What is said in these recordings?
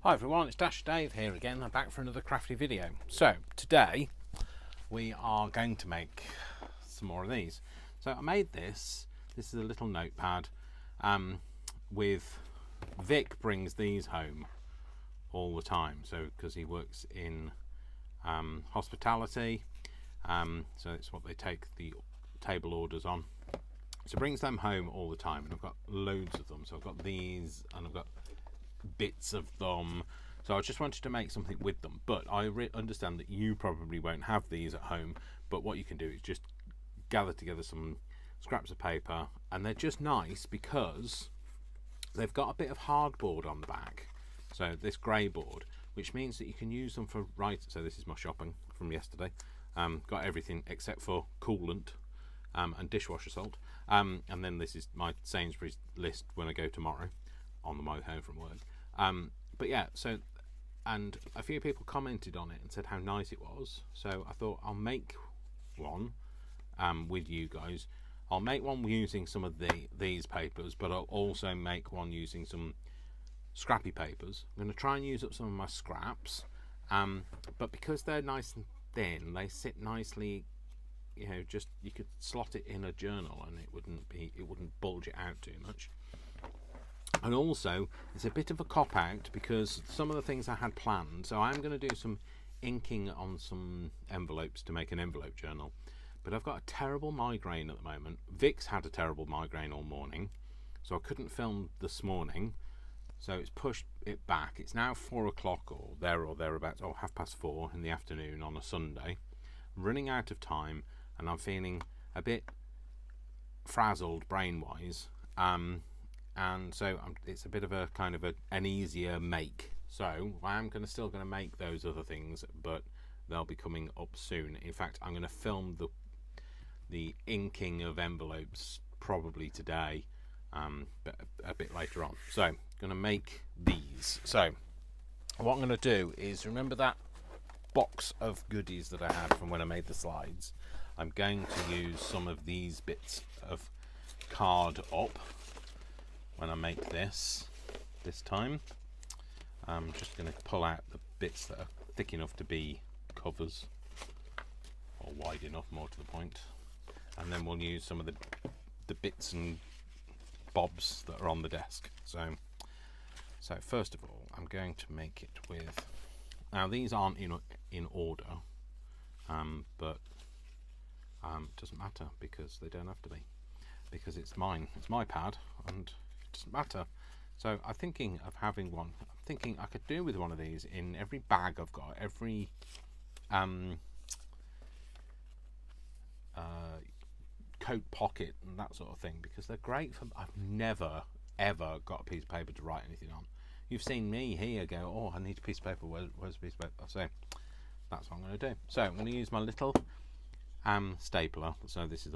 Hi everyone, it's Dash Dave here again. I'm back for another crafty video. So today we are going to make some more of these. So I made this. This is a little notepad with Vic brings these home all the time. So because he works in hospitality, so it's what they take the table orders on. So brings them home all the time, and I've got loads of them. So I've got these, and I've got bits of them, so I just wanted to make something with them. But I understand that you probably won't have these at home, but what you can do is just gather together some scraps of paper, and they're just nice because they've got a bit of hardboard on the back, so this grey board, which means that you can use them for so this is my shopping from yesterday. Got everything except for coolant and dishwasher salt, and then this is my Sainsbury's list when I go tomorrow on the way home from work. But yeah, so, and a few people commented on it and said how nice it was, so I thought I'll make one with you guys. I'll make one using some of these papers, but I'll also make one using some scrappy papers. I'm going to try and use up some of my scraps, but because they're nice and thin, they sit nicely. You know, just you could slot it in a journal and it wouldn't bulge it out too much. And also, it's a bit of a cop-out because some of the things I had planned, so I'm going to do some inking on some envelopes to make an envelope journal. But I've got a terrible migraine at the moment. Vic's had a terrible migraine all morning, so I couldn't film this morning. So it's pushed it back. It's now 4 o'clock or thereabouts, or 4:30 in the afternoon on a Sunday. I'm running out of time, and I'm feeling a bit frazzled brain-wise. And so it's a bit of a kind of an easier make. So I'm still going to make those other things, but they'll be coming up soon. In fact, I'm going to film the inking of envelopes probably today, but a bit later on. So I'm going to make these. So what I'm going to do is, remember that box of goodies that I had from when I made the slides? I'm going to use some of these bits of card up when I make this time. I'm just going to pull out the bits that are thick enough to be covers, or wide enough, more to the point, and then we'll use some of the bits and bobs that are on the desk. So first of all, I'm going to make it with, now these aren't in order, but it doesn't matter because they don't have to be, because it's mine, it's my pad, and doesn't matter. So I'm thinking of having one. I'm thinking I could do with one of these in every bag I've got, every coat pocket and that sort of thing, because they're great for. I've never ever got a piece of paper to write anything on. You've seen me here go, oh, I need a piece of paper. Where's a piece of paper? So that's what I'm going to do. So I'm going to use my little stapler. So this is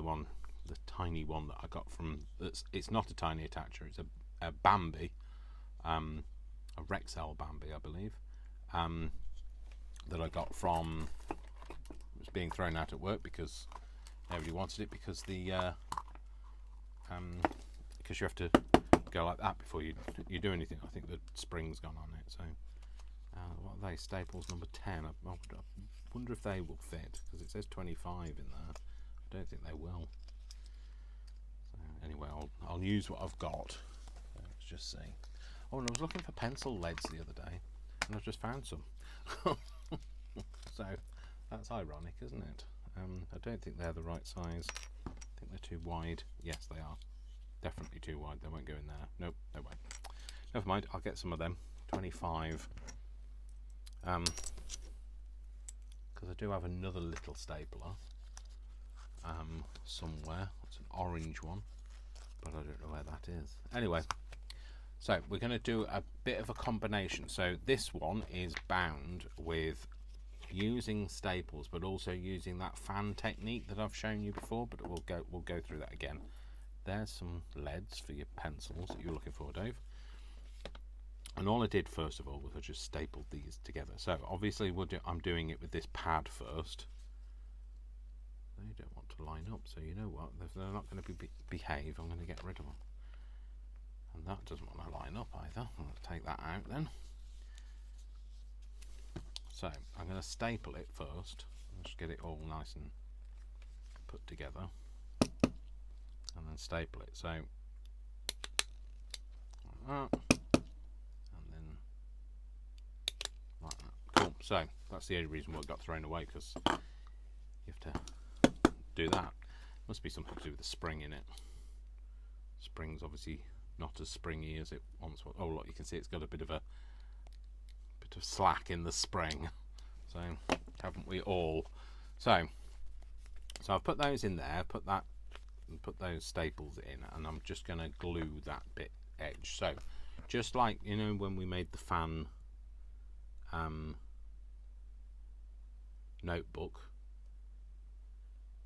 the tiny one that I got from. It's not a tiny attacher. It's a Bambi, a Rexel Bambi, I believe, that I got from. It was being thrown out at work because nobody wanted it, because because you have to go like that before you do anything. I think the spring's gone on it. So what are they? Staples number 10. I wonder if they will fit, because it says 25 in there. I don't think they will. Anyway, I'll use what I've got. Let's just see. Oh, and I was looking for pencil leads the other day, and I've just found some. So that's ironic, isn't it? I don't think they're the right size. I think they're too wide. Yes, they are. Definitely too wide. They won't go in there. Nope, no way. Never mind. I'll get some of them. 25. Because I do have another little stapler somewhere. It's an orange one, but I don't know where that is. Anyway, so we're going to do a bit of a combination. So this one is bound with using staples, but also using that fan technique that I've shown you before, but we'll go through that again. There's some leads for your pencils that you're looking for, Dave. And all I did first of all was I just stapled these together. So obviously I'm doing it with this pad first. They don't want to line up, so you know what? If they're not going to behave, I'm going to get rid of them. And that doesn't want to line up either. I'll take that out then. So I'm going to staple it first. Just get it all nice and put together, and then staple it. So like that, and then like that. Cool. So that's the only reason why it got thrown away, because you have to do that. Must be something to do with the spring in it. Spring's obviously not as springy as it once was. Oh look, you can see it's got a bit of slack in the spring. So haven't we all? So I've put those in there, put those staples in, and I'm just going to glue that bit edge. So just like, you know, when we made the fan notebook,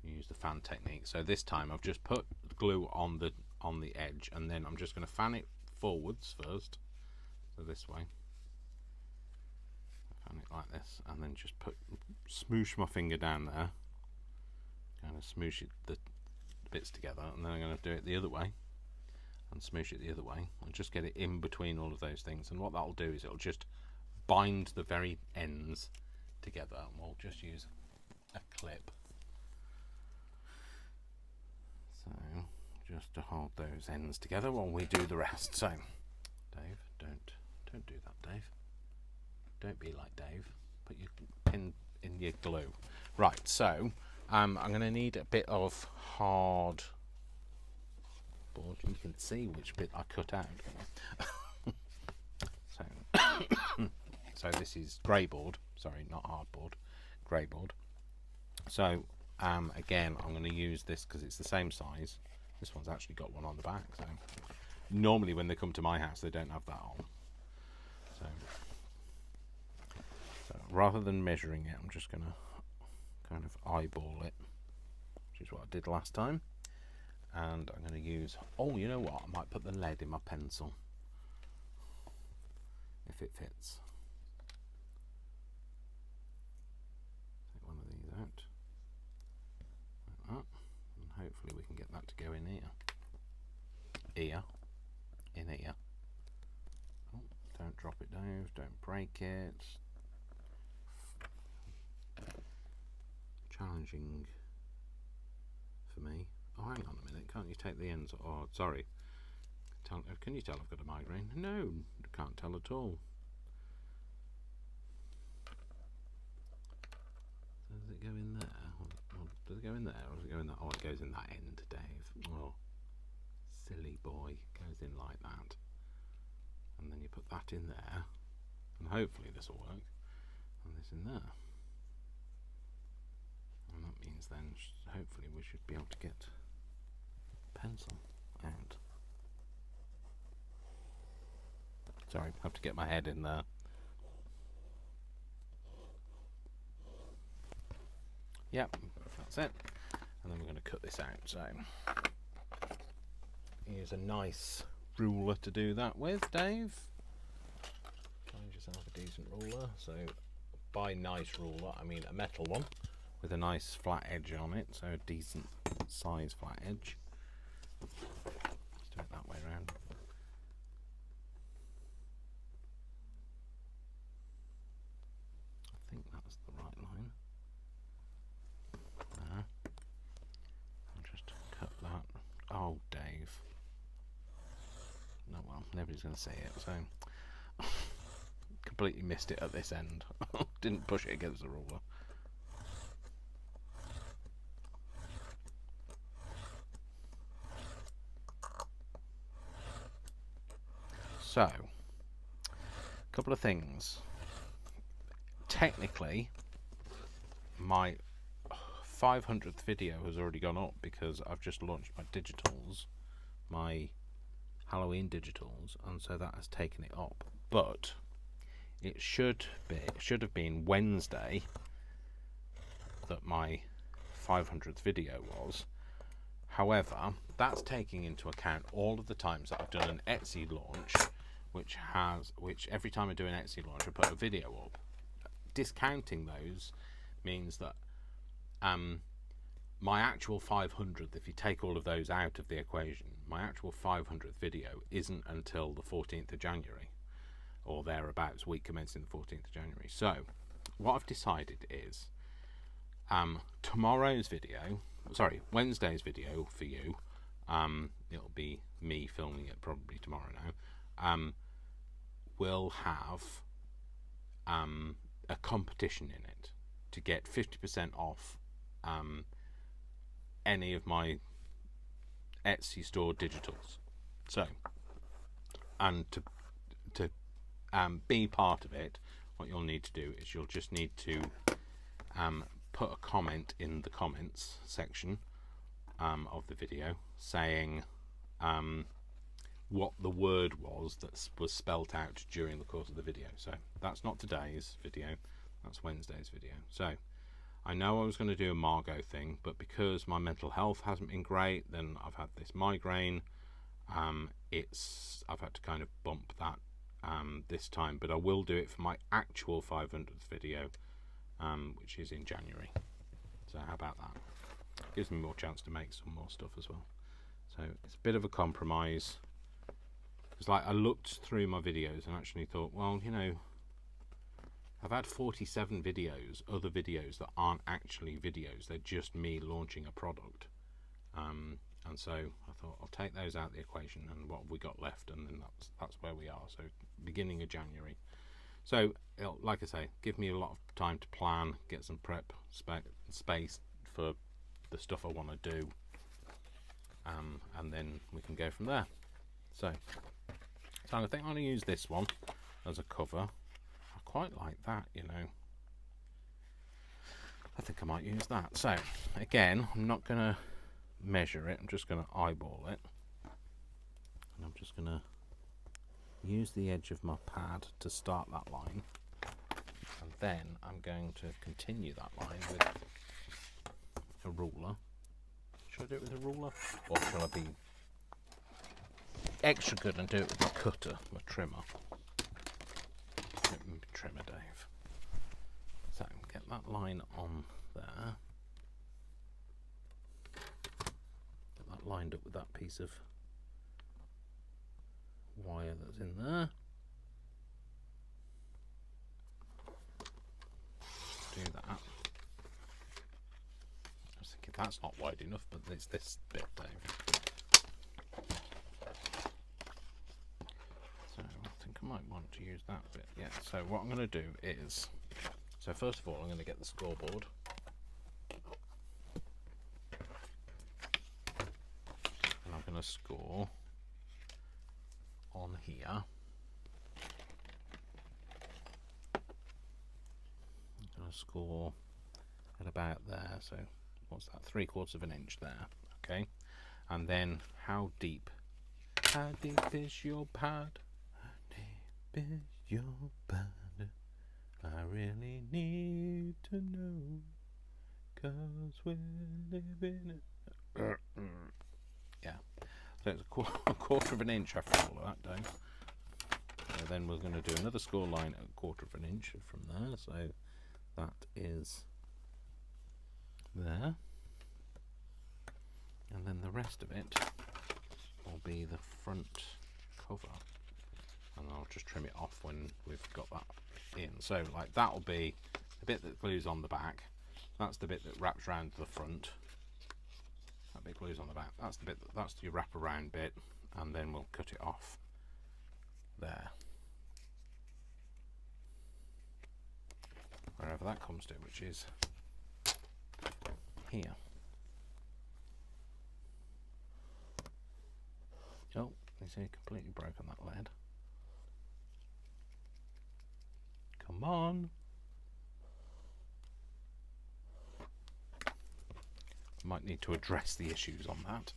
you use the fan technique. So this time I've just put glue on the edge, and then I'm just going to fan it forwards first, so this way. Fan it like this, and then just smoosh my finger down there, kind of smoosh the bits together, and then I'm going to do it the other way and smoosh it the other way, and just get it in between all of those things. And what that'll do is it'll just bind the very ends together, and we'll just use a clip, so just to hold those ends together while we do the rest. So Dave, don't do that, Dave. Don't be like Dave. Put your pin in your glue. Right, so I'm going to need a bit of hard board. You can see which bit I cut out. So this is grey board. Sorry, not hardboard. Grey board. So again, I'm going to use this because it's the same size. This one's actually got one on the back. So normally when they come to my house, they don't have that on. So rather than measuring it, I'm just going to kind of eyeball it, which is what I did last time. And I'm going to use, oh, you know what, I might put the lead in my pencil if it fits. Take one of these out like that, and hopefully we can get that to go in here. In here. Oh, don't drop it, Dave, don't break it. Challenging for me. Oh, hang on a minute, can't you take the ends? Oh, sorry. Can you tell I've got a migraine? No, can't tell at all. So does it go in there? Or does it go in there? Or does it go in that? Oh, it goes in that end, Dave. Oh, silly boy. Goes in like that. And then you put that in there. And hopefully this will work. And this in there. And that means then hopefully we should be able to get pencil out. Sorry, I have to get my head in there. Yep, that's it. And then we're going to cut this out. So use a nice ruler to do that with, Dave. Find yourself a decent ruler. So by nice ruler, I mean a metal one with a nice flat edge on it, so a decent size flat edge. Let's do it that way around. I think that's the right line. There. I'll just cut that. Oh, Dave. No, well, nobody's going to see it, so completely missed it at this end. Didn't push it against the ruler. So, a couple of things. Technically, my 500th video has already gone up because I've just launched my digitals, my Halloween digitals, and so that has taken it up. But it should have been Wednesday that my 500th video was. However, that's taking into account all of the times that I've done an Etsy launch, which every time I do an Etsy launch I put a video up. Discounting those means that my actual 500th, if you take all of those out of the equation, my actual 500th video isn't until the 14th of January or thereabouts, week commencing the 14th of January. So what I've decided is Wednesday's video for you, it'll be me filming it probably tomorrow now, will have a competition in it to get 50% off any of my Etsy store digitals. So, and to be part of it, what you'll need to do is you'll just need to put a comment in the comments section of the video saying what the word was that was spelt out during the course of the video. So that's not today's video, that's Wednesday's video. So I know I was going to do a Margot thing, but because my mental health hasn't been great, then I've had this migraine, I've had to kind of bump that this time, but I will do it for my actual 500th video, which is in January. So how about that? Gives me more chance to make some more stuff as well. So it's a bit of a compromise, because like I looked through my videos and actually thought, well, you know, I've had 47 videos, other videos that aren't actually videos, they're just me launching a product, and so I thought I'll take those out of the equation, and what have we got left, and then that's where we are. So beginning of January. So it'll, like I say, give me a lot of time to plan, get some prep space for the stuff I want to do, and then we can go from there. So I think I'm going to use this one as a cover. I quite like that, you know. I think I might use that. So again, I'm not going to measure it, I'm just going to eyeball it, and I'm just going to use the edge of my pad to start that line, and then I'm going to continue that line with a ruler. Should I do it with a ruler, or shall I be extra good and do it with a cutter, a trimmer? Trimmer, Dave. So get that line on there. Get that lined up with that piece of wire that's in there. Do that. I was thinking that's not wide enough, but it's this bit, Dave. So I think I might want to use that bit. Yeah, so what I'm going to do is, so first of all I'm going to get the scoreboard. And I'm going to score on here. I'm going to score at about there, so what's that, 3/4 of an inch there, okay? And then how deep is your pad? How deep is your pad? I really need to know, 'cause we're living it. Yeah, so it's a quarter of an inch after all of that, Dave. So then we're going to do another score line at 1/4 of an inch from there, so that is there, and then the rest of it will be the front cover, and I'll just trim it off when we've got that in. So like that will be the bit that glues on the back, that's the bit that wraps around the front, that bit glues on the back, that's the bit that's your wrap around bit, and then we'll cut it off there, wherever that comes to, which is here. Oh, you see, completely broken that lead. Come on. Might need to address the issues on that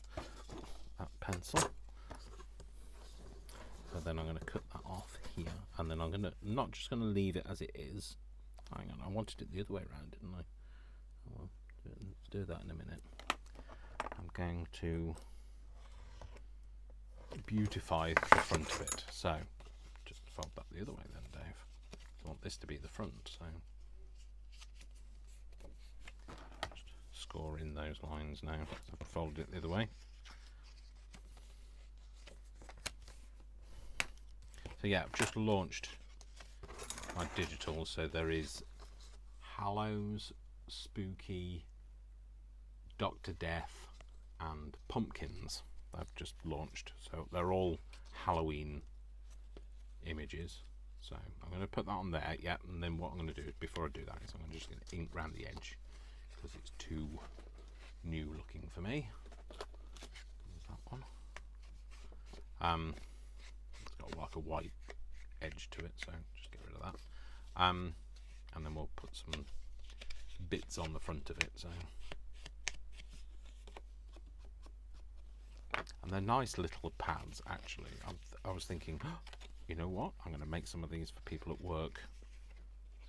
pencil. So then I'm going to cut that off here, and then I'm going to, not just going to leave it as it is. Hang on, I wanted it the other way around, didn't I? I'll do that in a minute. I'm going to beautify the front of it. So just fold that the other way then, Dave. I want this to be the front, so just score in those lines now. I've folded it the other way. So yeah, I've just launched my digital, so there is Hallows, Spooky, Dr. Death, and Pumpkins. They've just launched, so they're all Halloween images. So I'm going to put that on there, yeah, and then what I'm going to do before I do that is I'm just going to ink around the edge because it's too new looking for me. There's that one. It's got like a white edge to it, so just get rid of that. And then we'll put some bits on the front of it. So, and they're nice little pads actually. I was thinking, you know what? I'm going to make some of these for people at work.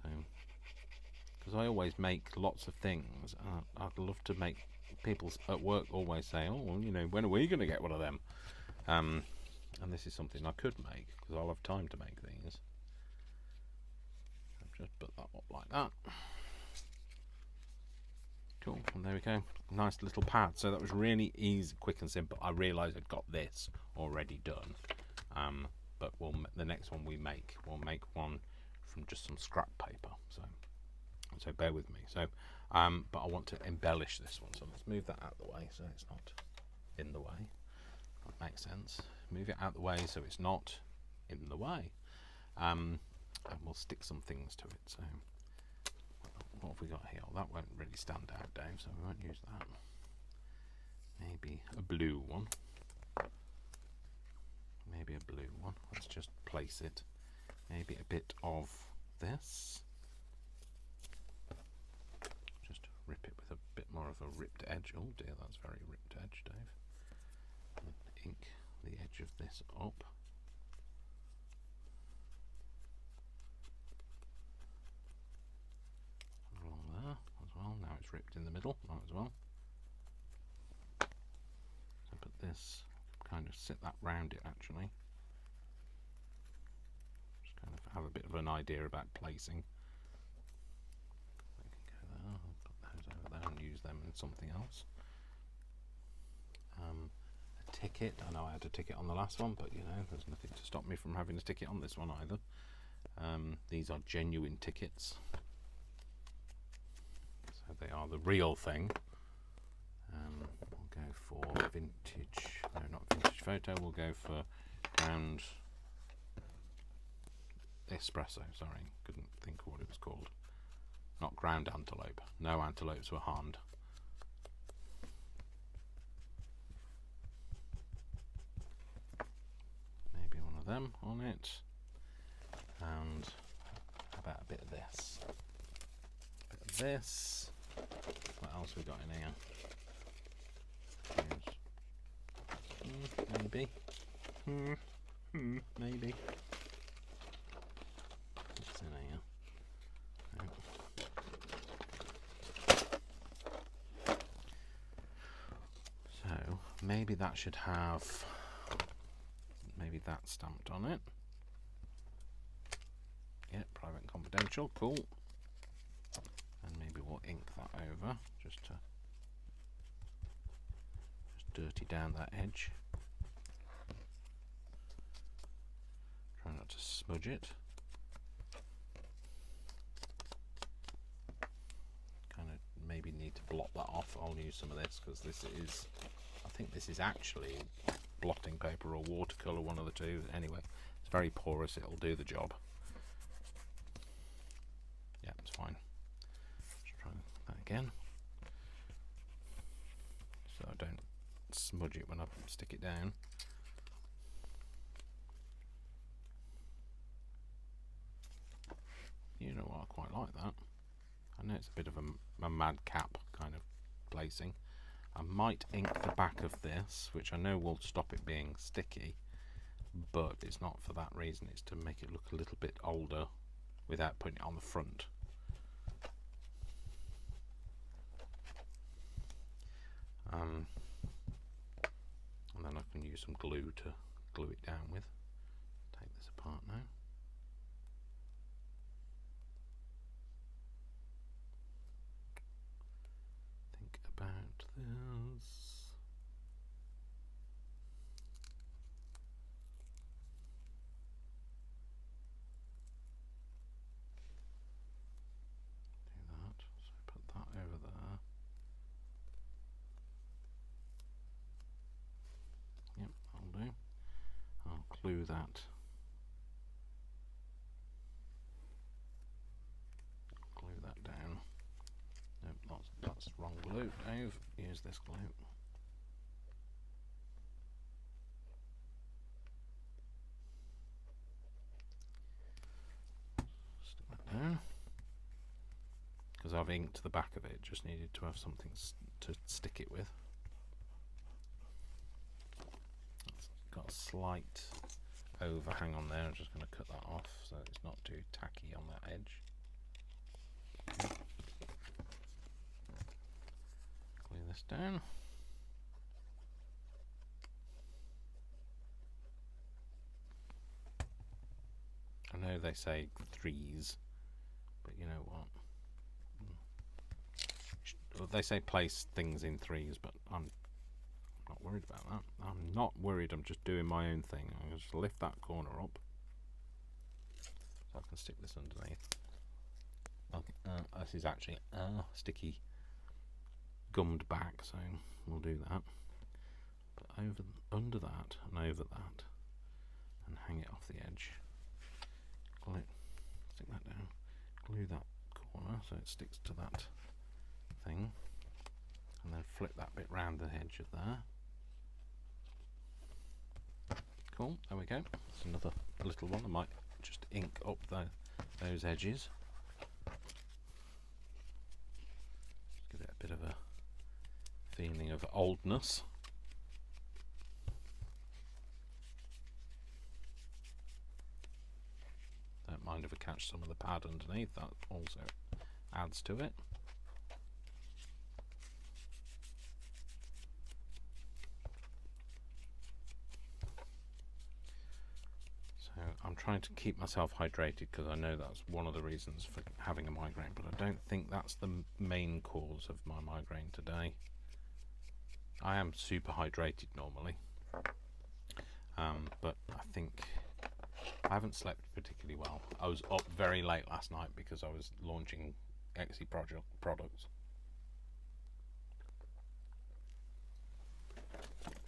So, because I always make lots of things, I'd love to make people at work always say, "Oh, well, you know, when are we going to get one of them?" And this is something I could make because I'll have time to make these. I'll just put that up like that. Cool, and there we go. Nice little pad. So that was really easy, quick and simple. I realised I'd got this already done. But the next one we'll make one from just some scrap paper. So bear with me. So, but I want to embellish this one. So let's move that out of the way so it's not in the way. That makes sense. Move it out of the way so it's not in the way. And we'll stick some things to it. So what have we got here? Well, that won't really stand out, Dave, so we won't use that. Maybe a blue one. Maybe a blue one. Let's just place it. Maybe a bit of this. Just rip it with a bit more of a ripped edge. Oh dear, that's very ripped edge, Dave. And ink the edge of this up. Along there as well. Now it's ripped in the middle, might as well. So put this, kind of sit that round it actually. Just kind of have a bit of an idea about placing. I can go there, I'll put those over there and use them in something else. A ticket, I know I had a ticket on the last one, but you know, there's nothing to stop me from having a ticket on this one either. These are genuine tickets. So they are the real thing. We'll go for vintage, no, not vintage photo, we'll go for ground espresso, sorry, couldn't think of what it was called. Not ground antelope, no antelopes were harmed. Maybe one of them on it, and how about a bit of this? A bit of this. What else we got in here? Maybe. Maybe. What's in here? So maybe that should have that stamped on it. Yeah, private and confidential, cool. And maybe we'll ink that over just to dirty down that edge. Try not to smudge it. Kind of maybe need to blot that off. I'll use some of this because this is, I think this is actually blotting paper or watercolour, one of the two. Anyway, it's very porous, it'll do the job. Yeah, it's fine. Let's try that again. So I don't smudge it when I stick it down. You know what, I quite like that. I know it's a bit of a madcap kind of placing. I might ink the back of this, which I know will stop it being sticky, but it's not for that reason, it's to make it look a little bit older without putting it on the front. And then I can use some glue to glue it down with. Take this apart now. Think about this. Do glue that. Glue that down. Nope, that's wrong glue. Dave, use this glue. Stick that down. Because I've inked the back of it, just needed to have something to stick it with. It's got a slight overhang on there. I'm just going to cut that off so it's not too tacky on that edge. Glue this down. I know they say threes, but you know what? They say place things in threes, but I'm not worried about that. I'm not worried. I'm just doing my own thing. I'm going to just lift that corner up so I can stick this underneath. Okay, this is actually sticky gummed back, so we'll do that. But under that and over that, and hang it off the edge. Glue it, stick that down. Glue that corner so it sticks to that thing, and then flip that bit round the edge of there. Cool, there we go. It's another little one. I might just ink up those edges. Give it a bit of a feeling of oldness. Don't mind if I catch some of the pad underneath, that also adds to it. I'm trying to keep myself hydrated because I know that's one of the reasons for having a migraine, but I don't think that's the main cause of my migraine today. I am super hydrated normally, but I think I haven't slept particularly well. I was up very late last night because I was launching Etsy products.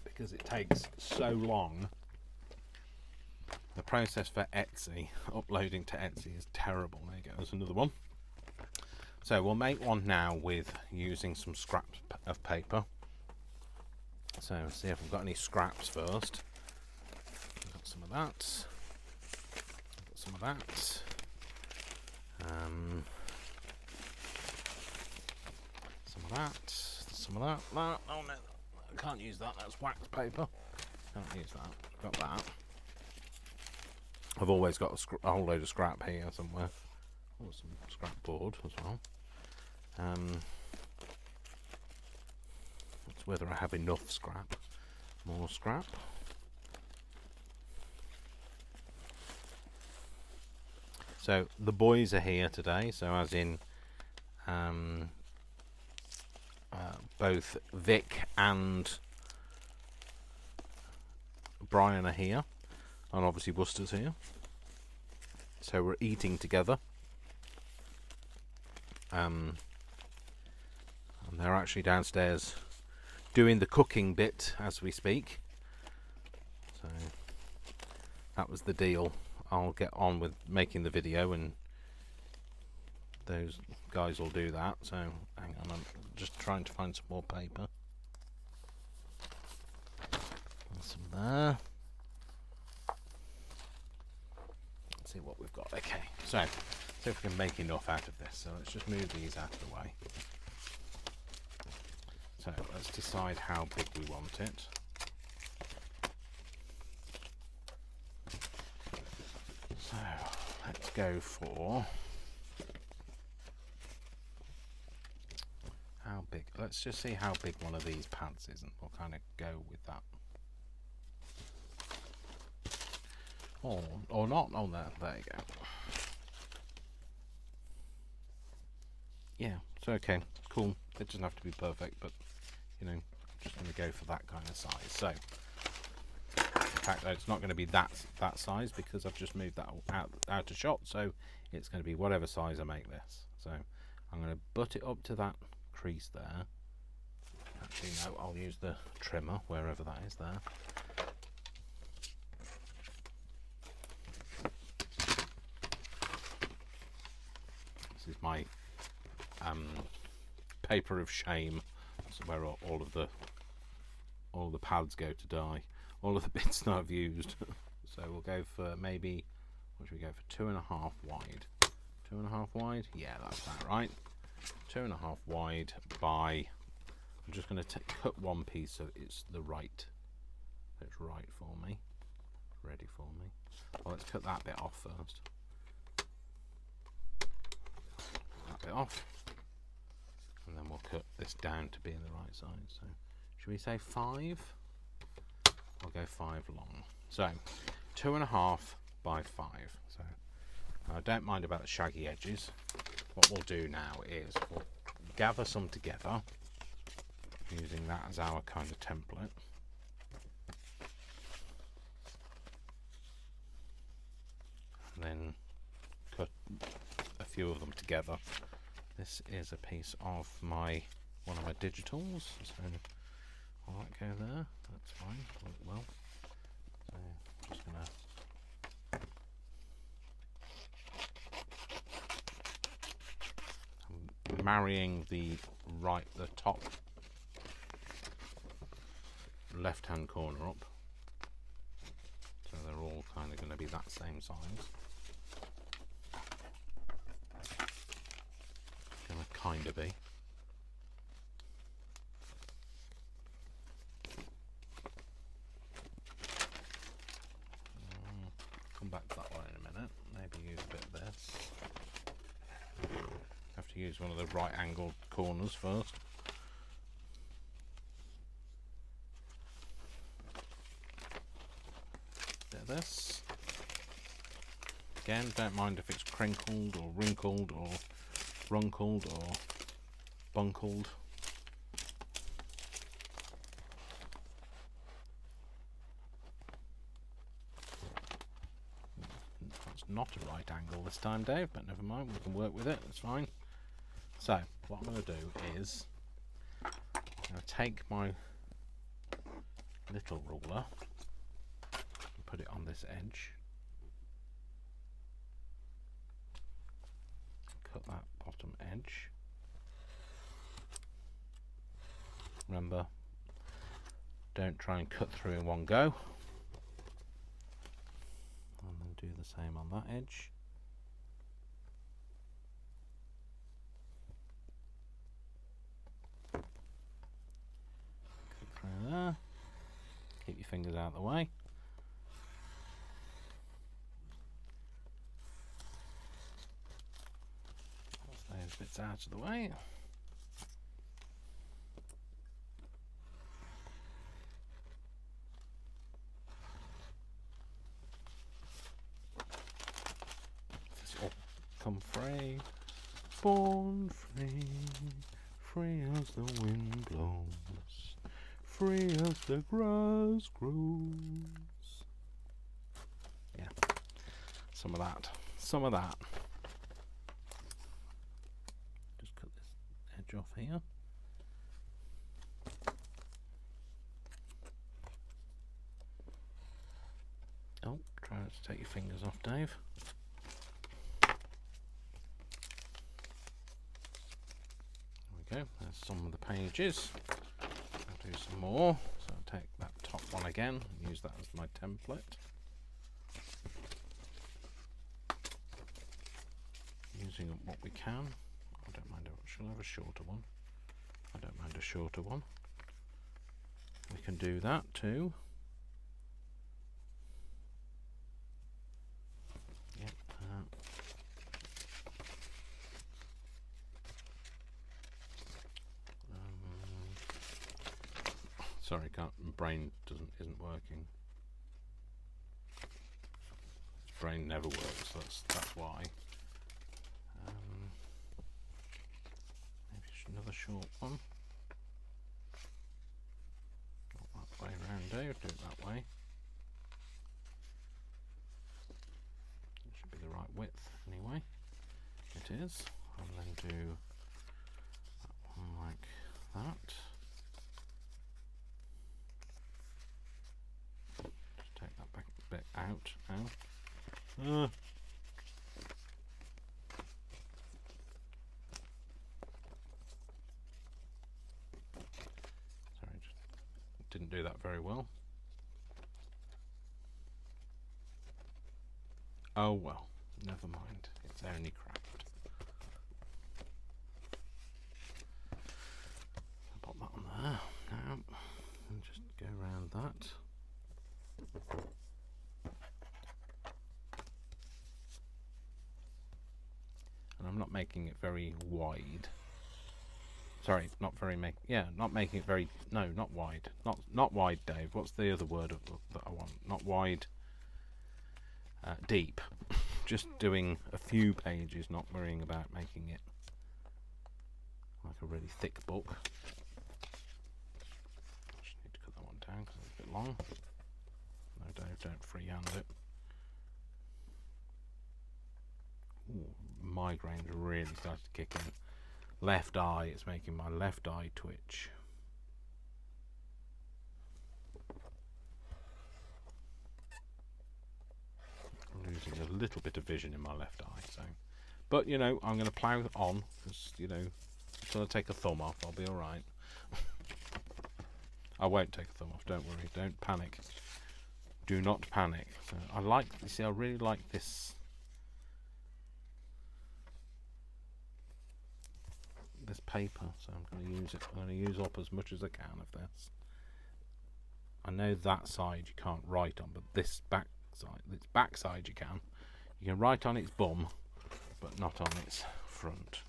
Because it takes so long. The process for Etsy, uploading to Etsy, is terrible. There you go, there's another one. So we'll make one now with using some scraps of paper. So see if we've got any scraps first. I've got some of that. I've got some of that. Some of that. Some of that. Oh no, I can't use that. That's wax paper. Can't use that. Got that. I've always got a whole load of scrap here somewhere. Oh, some scrap board as well. It's whether I have enough scrap. More scrap. So the boys are here today, so as in both Vic and Brian are here. And obviously Buster's here, so we're eating together, and they're actually downstairs doing the cooking bit as we speak. So that was the deal. I'll get on with making the video and those guys will do that. So hang on, I'm just trying to find some more paper. There's some there. See what we've got. Okay, so see if we can make enough out of this. So let's just move these out of the way. So let's decide how big we want it. So let's go for how big. Let's just see how big one of these pads is, and we'll kind of go with that. Or not. Oh, there you go. Yeah, it's okay. Cool. It doesn't have to be perfect, but, you know, I'm just going to go for that kind of size. So, in fact, it's not going to be that size because I've just moved that out of shot. So, it's going to be whatever size I make this. So, I'm going to butt it up to that crease there. Actually, no, I'll use the trimmer, wherever that is there. paper of shame. That's where all the pads go to die. All of the bits that I've used. So we'll go for maybe, what should we go for? 2.5 wide. 2.5 wide? Yeah, that's that right. 2.5 wide by, I'm just going to cut one piece so it's right for me. Ready for me. Well, let's cut that bit off first. That bit off. And then we'll cut this down to be in the right size. So should we say 5? I'll go 5 long. So 2.5 by 5. So I don't mind about the shaggy edges. What we'll do now is we'll gather some together using that as our kind of template. And then cut a few of them together. This is a piece of one of my digitals, so I'll let go there. That's fine. Work well. So I'm just gonna marrying the top left-hand corner up, so they're all kind of going to be that same size. Gonna kind of be. Come back to that one in a minute. Maybe use a bit of this. Have to use one of the right angled corners first. Bit of this. Again, don't mind if it's crinkled or wrinkled or runkled or bunkled. That's not a right angle this time, Dave, but never mind, we can work with it, it's fine. So, what I'm going to do is I'm going to take my little ruler and put it on this edge. Cut that bottom edge. Remember, don't try and cut through in one go. And then do the same on that edge. Cut through there. Keep your fingers out of the way. Those bits out of the way. Oh, come free, born free, free as the wind blows, free as the grass grows. Yeah, some of that, some of that. Off here. Oh, try not to take your fingers off, Dave. There we go, there's some of the pages. I'll do some more. So I'll take that top one again and use that as my template. Using up what we can. I don't mind. Shall I have a shorter one? I don't mind a shorter one. We can do that too. Yep. Sorry, my brain isn't working. Brain never works. That's why. Another short one. Not that way around, Dave. Do it that way. It should be the right width anyway. It is. And then do that one like that. Just take that back a bit out now. didn't do that very well. Oh well, never mind. It's only cracked. I'll pop that on there now and just go around that. And I'm not making it very wide. Sorry, not making it very, no, not wide. Not wide, Dave. What's the other word that I want? Not wide, deep. Just doing a few pages, not worrying about making it like a really thick book. I just need to cut that one down because it's a bit long. No, Dave, don't freehand it. Ooh, migraine's really started to kick in. Left eye, it's making my left eye twitch. I'm losing a little bit of vision in my left eye, so. But, you know, I'm going to plough on, because, you know, until I take a thumb off, I'll be alright. I won't take a thumb off, don't worry, don't panic. Do not panic. So I like, you see, I really like this paper, so I'm going to use it. I'm going to use up as much as I can of this. I know that side you can't write on, but this back side you can. You can write on its bum, but not on its front.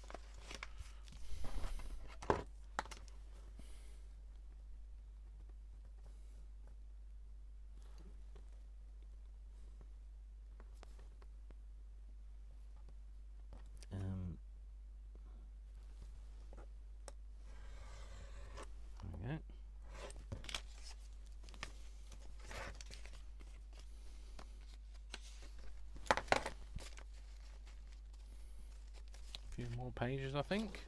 Few more pages, I think.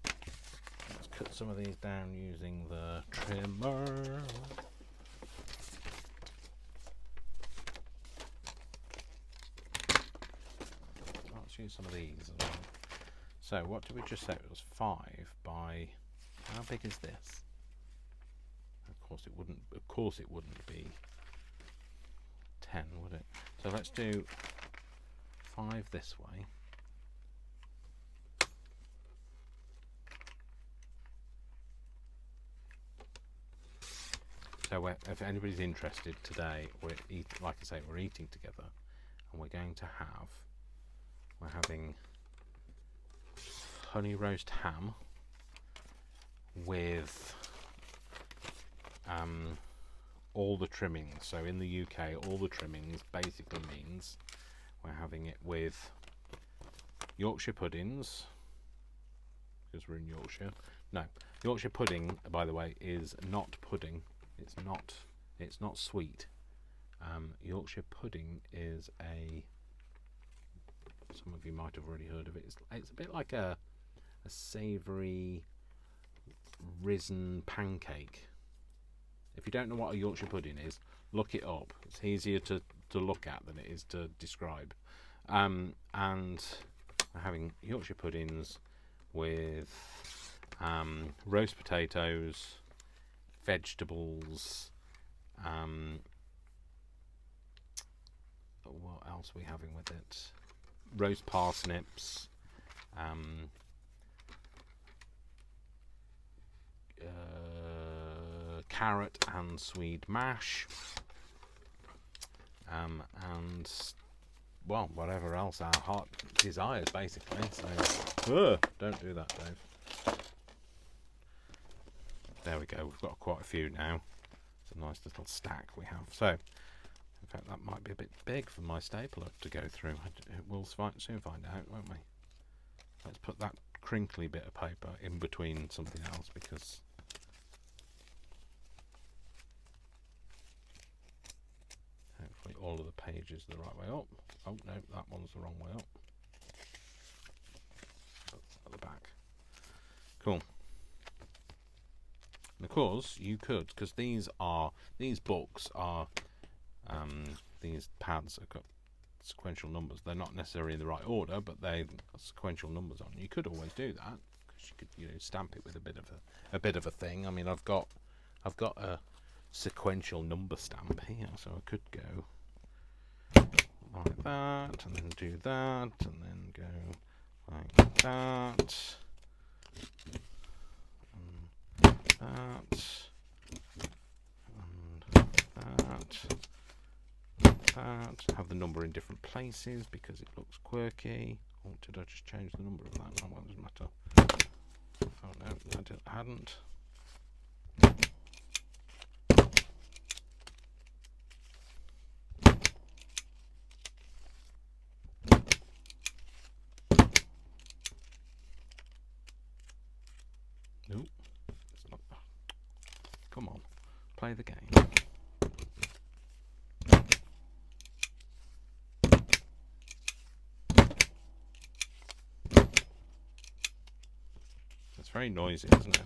Let's cut some of these down using the trimmer. Let's use some of these as well. So, what did we just say? It was 5 by. How big is this? Of course, it wouldn't. Of course, it wouldn't be 10, would it? So let's do 5 this way. So if anybody's interested today, like I say, we're eating together, and we're having honey roast ham with all the trimmings. So in the UK, all the trimmings basically means we're having it with Yorkshire puddings, because we're in Yorkshire. No, Yorkshire pudding, by the way, is not pudding. It's not sweet. Yorkshire pudding is some of you might have already heard of it. It's a bit like a savoury risen pancake. If you don't know what a Yorkshire pudding is, look it up. It's easier to look at than it is to describe. And we're having Yorkshire puddings with roast potatoes, vegetables, what else are we having with it? Roast parsnips, carrot and swede mash, and well, whatever else our heart desires, basically. So, don't do that, Dave. There we go. We've got quite a few now. It's a nice little stack we have. So, in fact, that might be a bit big for my stapler to go through. We'll soon find out, won't we? Let's put that crinkly bit of paper in between something else, because hopefully all of the pages are the right way up. Oh no, that one's the wrong way up. At the back. Cool. And of course you could, because these books are these pads have got sequential numbers. They're not necessarily in the right order, but they've got sequential numbers on. You could always do that, because you could, you know, stamp it with a bit of a thing. I mean, I've got a sequential number stamp here, so I could go like that, and then do that, and then go like that, and that, and that. Have the number in different places because it looks quirky. Oh, did I just change the number of that? Oh, well, it doesn't matter. Oh no, I hadn't. Nope. It's not. Come on, play the game. It's very noisy, isn't it?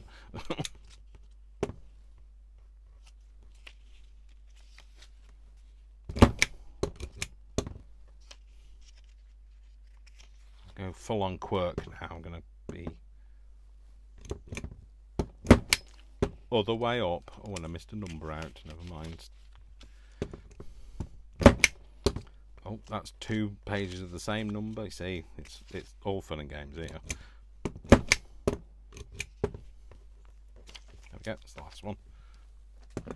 Go full on quirk now. I'm going to be other way up. Oh, and I missed a number out. Never mind. Oh, that's 2 pages of the same number. You see, it's all fun and games here. There we go. That's the last one.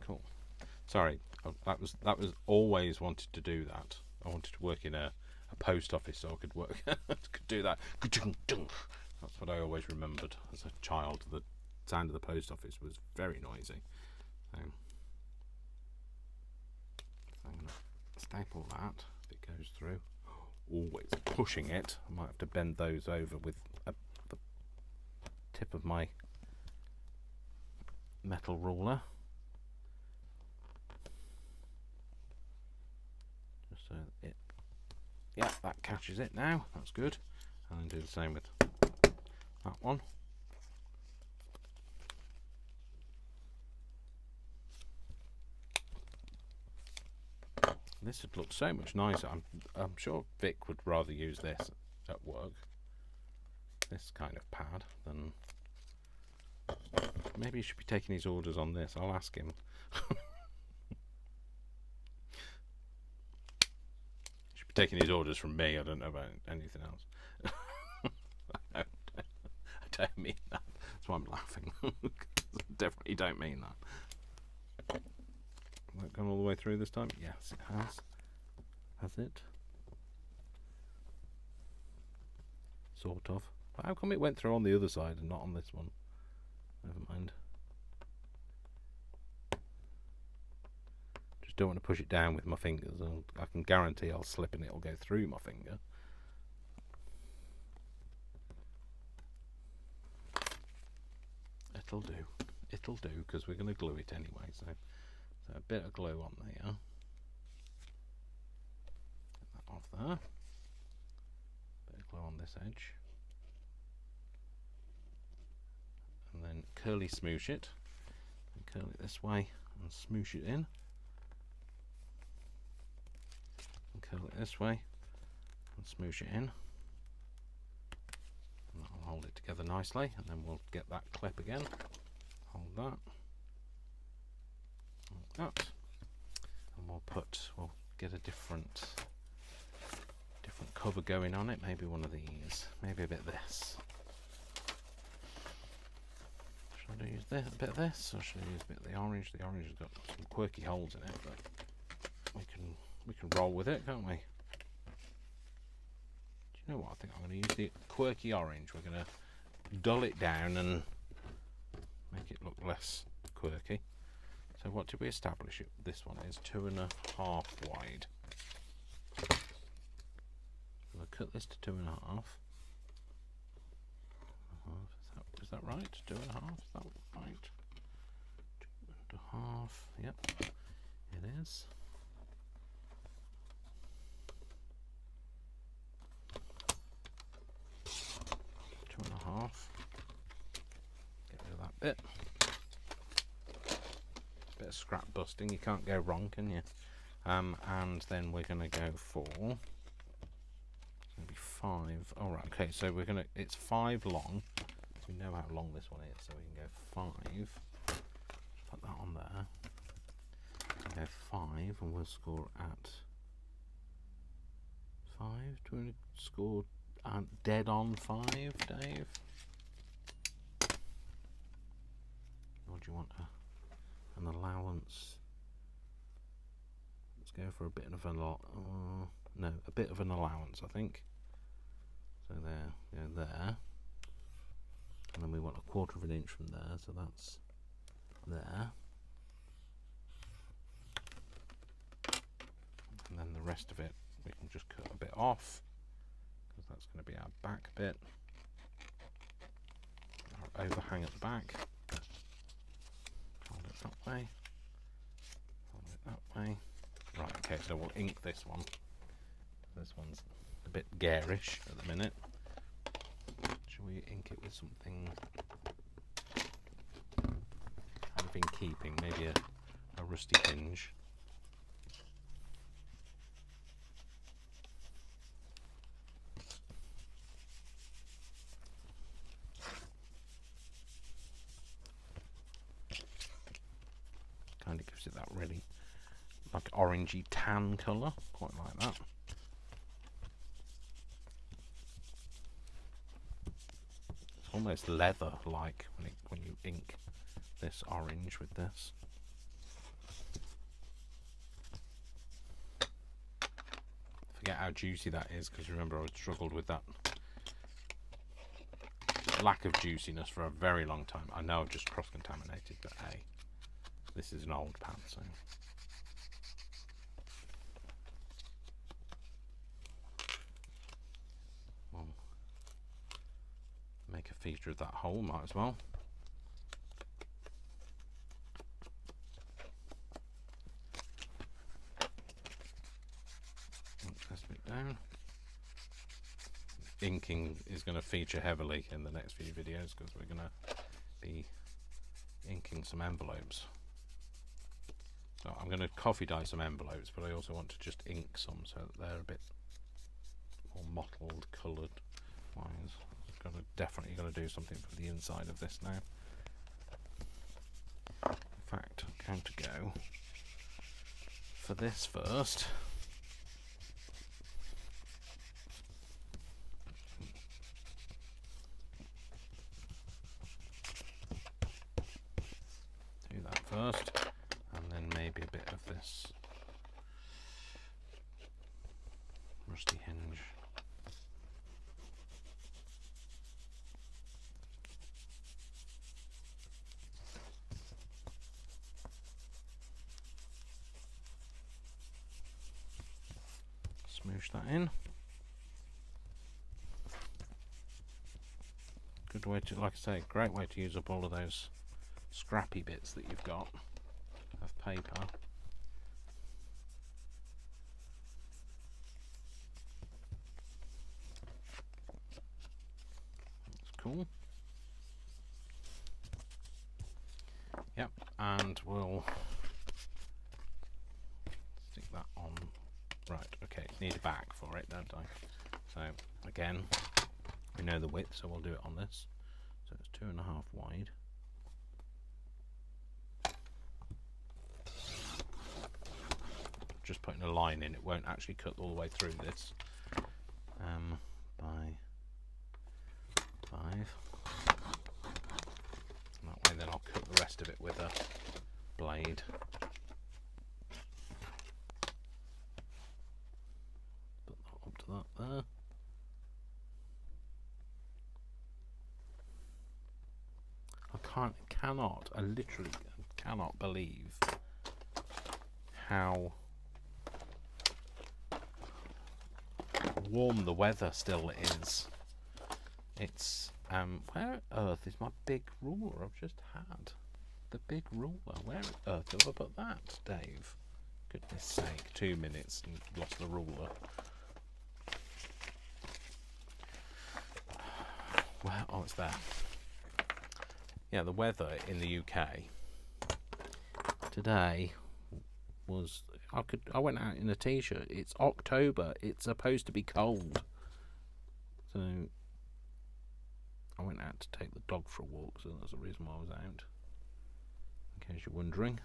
Cool. Sorry, that was always wanted to do that. I wanted to work in a post office so I could work could do that. That's what I always remembered as a child. The sound of the post office was very noisy. So I'm going to staple that if it goes through. Always pushing it. I might have to bend those over with the tip of my metal ruler. Just so it, yeah, that catches it now. That's good. And then do the same with that one. This would look so much nicer. I'm sure Vic would rather use this at work. This kind of pad than. Maybe he should be taking his orders on this. I'll ask him. He should be taking his orders from me. I don't know about anything else. I don't mean that. That's why I'm laughing. I definitely don't mean that. Has that gone all the way through this time? Yes, it has. Has it? Sort of. But how come it went through on the other side and not on this one? Never mind. Just don't want to push it down with my fingers. I can guarantee I'll slip and it'll go through my finger. It'll do. It'll do, because we're going to glue it anyway. So a bit of glue on there. Get that off there. Bit of glue on this edge. And then curly smoosh it. And curl it this way and smoosh it in. And curl it this way and smoosh it in. And that'll hold it together nicely. And then we'll get that clip again. Hold that. Like that. And we'll get a different cover going on it. Maybe one of these. Maybe a bit of this. Should I use this, a bit of this, or should I use a bit of the orange? The orange has got some quirky holes in it, but we can roll with it, can't we? Do you know what? I think I'm going to use the quirky orange. We're going to dull it down and make it look less quirky. So what did we establish? This one is 2.5 wide. We'll cut this to 2.5. Is that right? 2.5? Is that right? 2.5. Yep, it is. Two and a half. Get rid of that bit. Bit of scrap busting. You can't go wrong, can you? And then we're going to go for. It's going to be 5. All right. Okay. So we're going to. It's 5 long. So we know how long this one is, so we can go 5. Put that on there. So go 5, and we'll score at 5. Do we score dead on 5, Dave? Or do you want an allowance? Let's go for a bit of a bit of an allowance, I think. So there, go there, and then we want 1/4 of an inch from there, so that's there. And then the rest of it we can just cut a bit off, because that's going to be our back bit, our overhang at the back. Hold it that way, hold it that way. Right, okay, so we'll ink this one. This one's a bit garish at the minute. Shall we ink it with something kind of in keeping, maybe a rusty hinge? Kind of gives it that really like orangey tan colour, quite like that. It's almost leather-like when you ink this orange with this. Forget how juicy that is, because remember I struggled with that lack of juiciness for a very long time. I know I've just cross-contaminated, but hey, this is an old pan, so. We'll make a feature of that hole, might as well. This bit down. Inking is going to feature heavily in the next few videos, because we're going to be inking some envelopes. So I'm going to coffee dye some envelopes, but I also want to just ink some so that they're a bit more mottled, coloured wise. Definitely going to do something for the inside of this now. In fact, I'm going to go for this first. Do that first. Maybe a bit of this rusty hinge. Smoosh that in. Good way to, like I say, great way to use up all of those scrappy bits that you've got of paper. That's cool. Yep, and we'll stick that on. Right, okay, need a back for it, don't I? So again, we know the width, so we'll do it on this. So it's 2.5 wide. Just putting a line in, it won't actually cut all the way through this. By 5. And that way then I'll cut the rest of it with a blade. Put that up to that there. I literally cannot believe how warm the weather still is. It's where on earth is my big ruler I've just had? The big ruler. Where on earth have I put that, Dave? Goodness sake, 2 minutes and lost the ruler. Where? Oh, it's there. Yeah, the weather in the UK today was, I went out in a t-shirt. It's October. It's supposed to be cold. So I went out to take the dog for a walk, so that's the reason why I was out, in case you're wondering.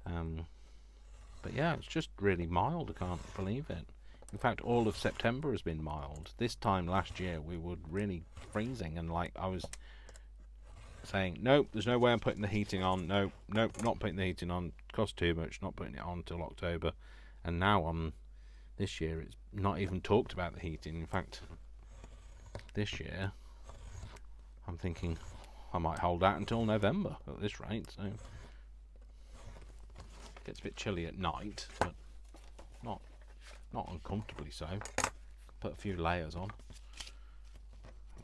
But yeah, it's just really mild. I can't believe it. In fact, all of September has been mild. This time last year we were really freezing, and like I was saying, nope, there's no way I'm putting the heating on. Nope, not putting the heating on. It costs too much. Not putting it on till October. And now this year it's not even talked about the heating. In fact, this year I'm thinking I might hold out until November at this rate. So it gets a bit chilly at night, but not uncomfortably so. Put a few layers on.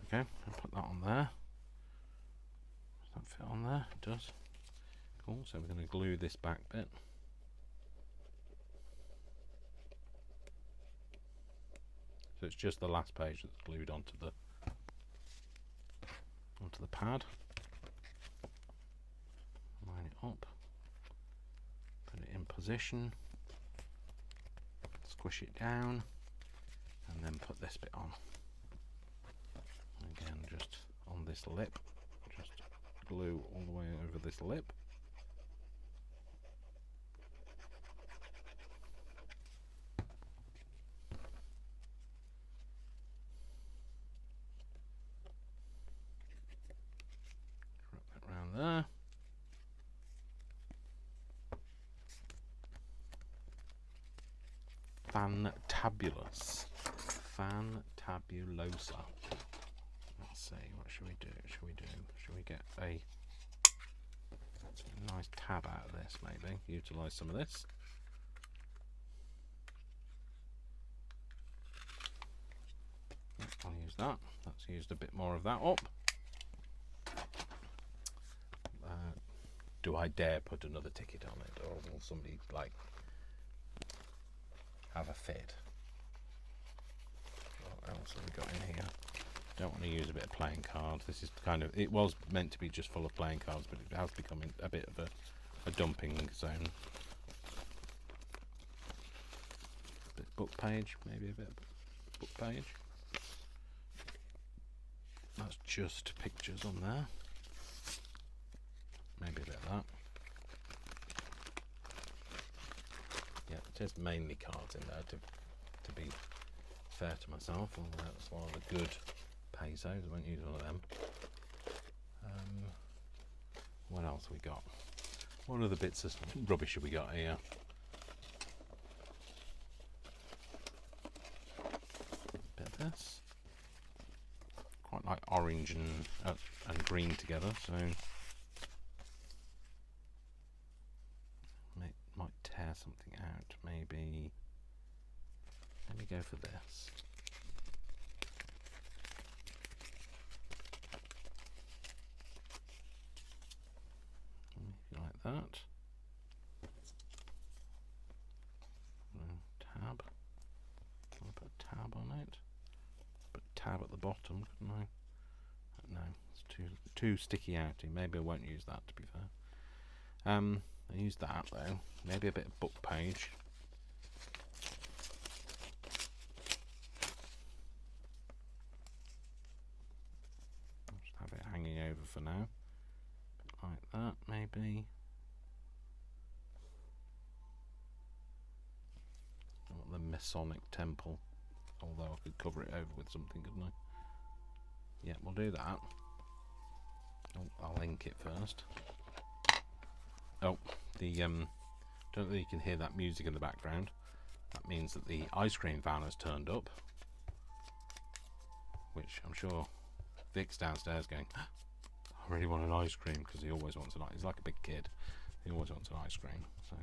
Okay, I'll put that on there. Does that fit on there? It does. Cool, so we're going to glue this back bit. So it's just the last page that's glued onto the pad. Line it up. Put it in position. Squish it down, and then put this bit on. Again, just on this lip. Just glue all the way over this lip. Wrap that around there. Fantabulous. Fantabulosa. Let's see, what should we do? Should we get a nice tab out of this, maybe? Utilise some of this. I'll use that. That's used a bit more of that up. Do I dare put another ticket on it, or will somebody like have a fit? What else have we got in here? Don't want to use a bit of playing cards. This is kind of, it was meant to be just full of playing cards, but it has become a bit of a dumping zone. Book page, maybe a bit of book page. That's just pictures on there. Maybe a bit of that. Yeah, it is mainly cards in there to be fair to myself. Although that's one of the good pesos. I won't use one of them. What else have we got? What other bits of rubbish have we got here? Bit of this. Quite like orange and green together, so might tear something out. Maybe go for this. Like that. Tab. I'll put a tab on it. Put a tab at the bottom, couldn't I? No, it's too sticky outy. Maybe I won't use that, to be fair. I use that though. Maybe a bit of book page. I'll just have it hanging over for now. Like that, maybe. I want the Masonic temple, although I could cover it over with something, couldn't I? Yeah, we'll do that. Oh, I'll ink it first. Oh, don't think you can hear that music in the background. That means that the ice cream van has turned up, which I'm sure Vic's downstairs going, I really want an ice cream, because he always wants an ice. He's like a big kid. He always wants an ice cream. So,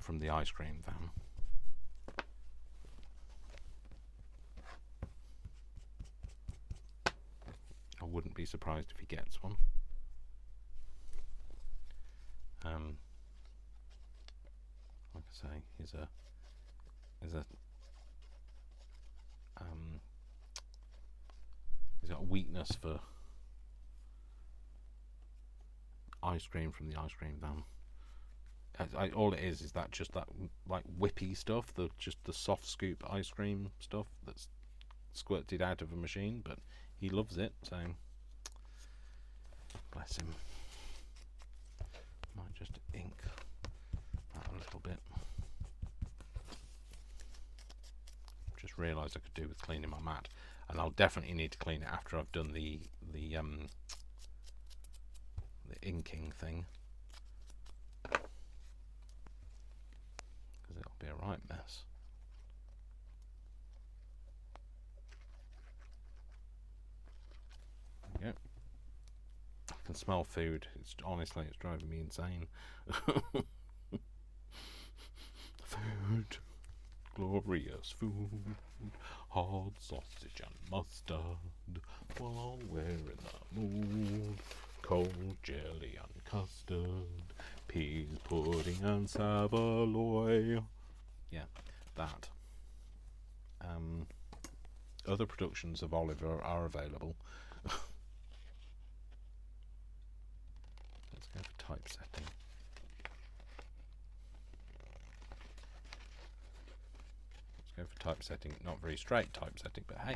from the ice cream van. I wouldn't be surprised if he gets one. Like I say, he's got a weakness for ice cream from the ice cream van. All it is that just that like whippy stuff, just the soft scoop ice cream stuff that's squirted out of a machine, but he loves it, so bless him. Might just ink that a little bit. Just realised I could do with cleaning my mat, and I'll definitely need to clean it after I've done the inking thing, because it'll be a right mess. There we go. I can smell food. Honestly, it's driving me insane. Food. Glorious food, hot sausage and mustard, while we're in the mood, cold jelly and custard, peas, pudding and saveloy. Yeah, that. Other productions of Oliver are available. Let's go for typesetting. Go for typesetting, not very straight typesetting, but hey,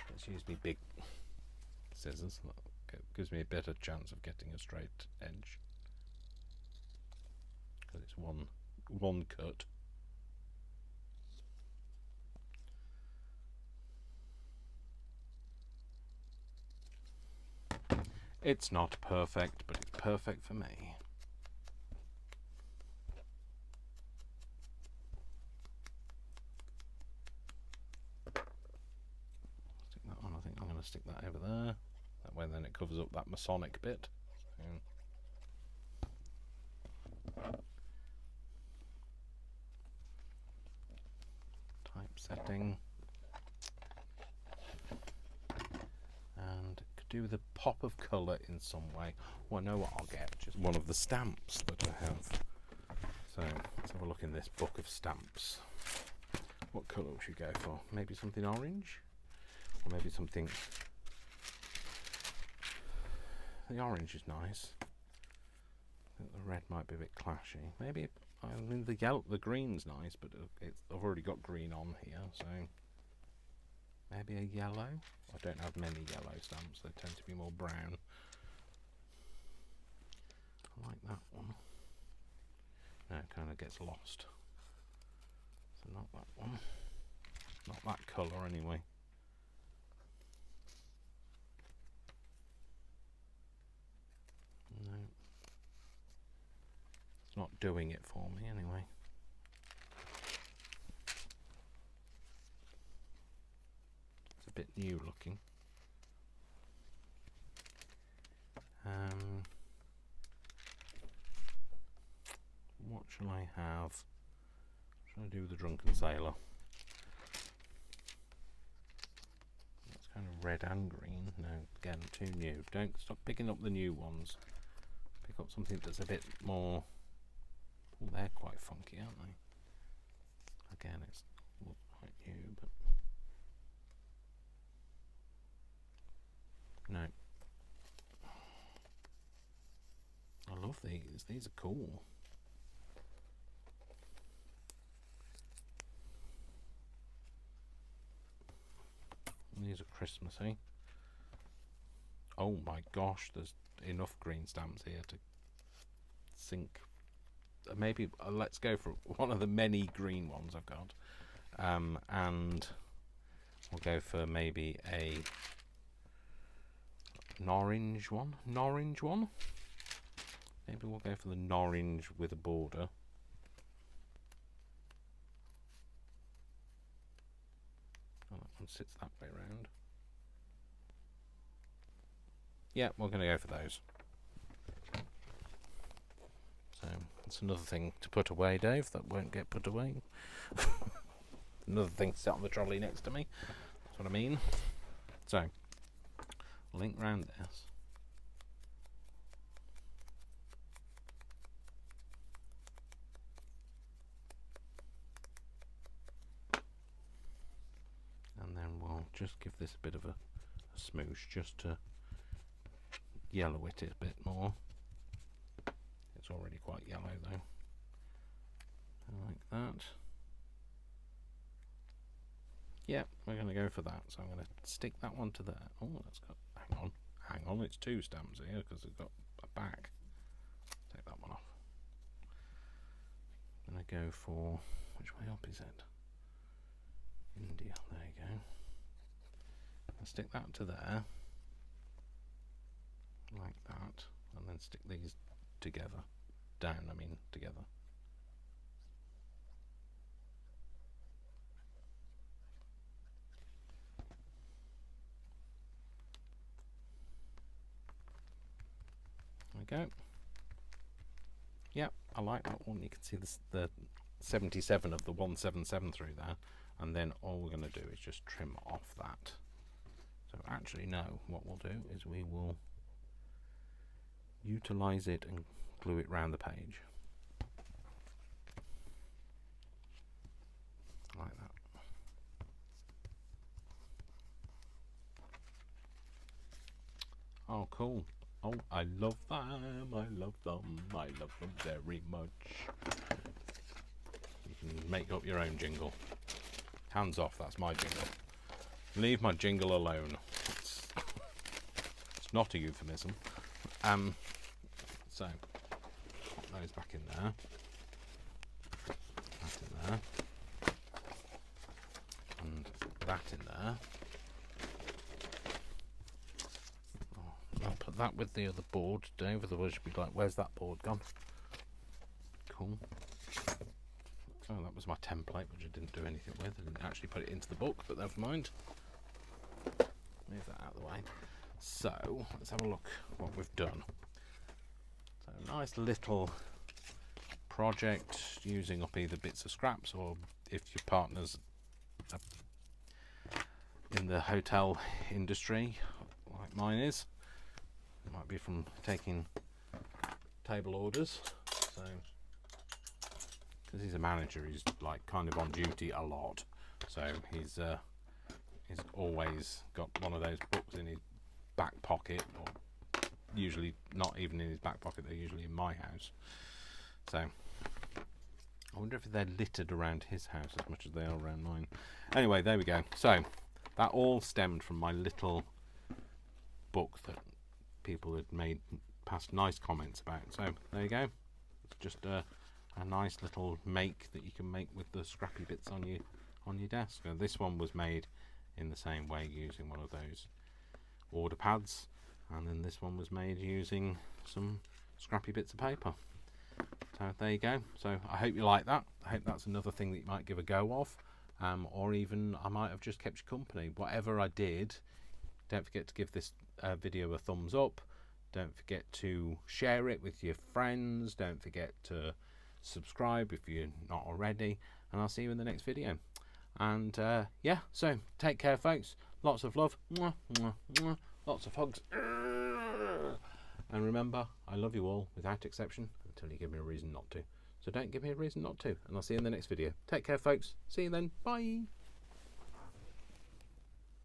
let's use me big scissors. Gives me a better chance of getting a straight edge, because it's one cut. It's not perfect, but it's perfect for me. Stick that over there. That way then it covers up that Masonic bit. Typesetting. And could do with a pop of colour in some way. Well, I know what I'll get. Just one of the stamps that I have. So let's have a look in this book of stamps. What colour should we go for? Maybe something orange? Or maybe something. The orange is nice. I think the red might be a bit clashy. Maybe, I mean, the green's nice, but I've already got green on here, so maybe a yellow. I don't have many yellow stamps; they tend to be more brown. I like that one. No, it kind of gets lost. So not that one. Not that colour anyway. No. It's not doing it for me anyway. It's a bit new looking. What shall I have? What shall I do with the Drunken Sailor? That's kind of red and green. No, again, too new. Don't stop picking up the new ones. Pick up something that's a bit more. Oh, they're quite funky, aren't they? Again, it's not quite new, but no. I love these. These are cool. And these are Christmassy. Oh my gosh, there's enough green stamps here to sink. Maybe let's go for one of the many green ones I've got, and we'll go for maybe an orange one. Maybe we'll go for the orange with a border. Oh, that one sits that way around. Yeah, we're going to go for those. So that's another thing to put away, Dave. That won't get put away. Another thing to sit on the trolley next to me. That's what I mean. So, link round this. And then we'll just give this a bit of a smoosh just to yellow it a bit more. It's already quite yellow though. Like that. yeah, we're going to go for that. So I'm going to stick that one to there. Oh, that's got, hang on, it's 2 stamps here because it's got a back. Take that one off. I'm going to go for, which way up is it? India, there you go. I'll stick that to there, like that, and then stick these together. Down, I mean, together. There we go. Yep, I like that one. You can see this, the 77 of the 177 through there, and then all we're going to do is just trim off that. So actually no, what we'll do is we will utilize it and glue it round the page. Like that. Oh, cool. Oh, I love them. I love them. I love them very much. You can make up your own jingle. Hands off, that's my jingle. Leave my jingle alone. It's not a euphemism. So, pop those back in there. That in there. And that in there. Oh, I'll put that with the other board, Dave. Otherwise you'll be like, where's that board gone? Cool. Oh, that was my template, which I didn't do anything with. I didn't actually put it into the book, but never mind. Move that out of the way. So, let's have a look what we've done. So, nice little project using up either bits of scraps, or if your partner's in the hotel industry, like mine is, it might be from taking table orders. So, because he's a manager, he's like kind of on duty a lot, so he's always got one of those books in his back pocket, or usually not even in his back pocket, they're usually in my house. So I wonder if they're littered around his house as much as they are around mine. Anyway, there we go. So that all stemmed from my little book that people had made past nice comments about. So there you go. It's just a nice little make that you can make with the scrappy bits on your desk. And this one was made in the same way using one of those order pads, and then this one was made using some scrappy bits of paper. So there you go. So I hope you like that. I hope that's another thing that you might give a go of, or even I might have just kept you company. Whatever I did, don't forget to give this video a thumbs up. Don't forget to share it with your friends. Don't forget to subscribe if you're not already, and I'll see you in the next video. And yeah, so take care, folks. Lots of love. Mwah, mwah, mwah. Lots of hugs. And remember, I love you all without exception until you give me a reason not to. So don't give me a reason not to, and I'll see you in the next video. Take care, folks. See you then. Bye.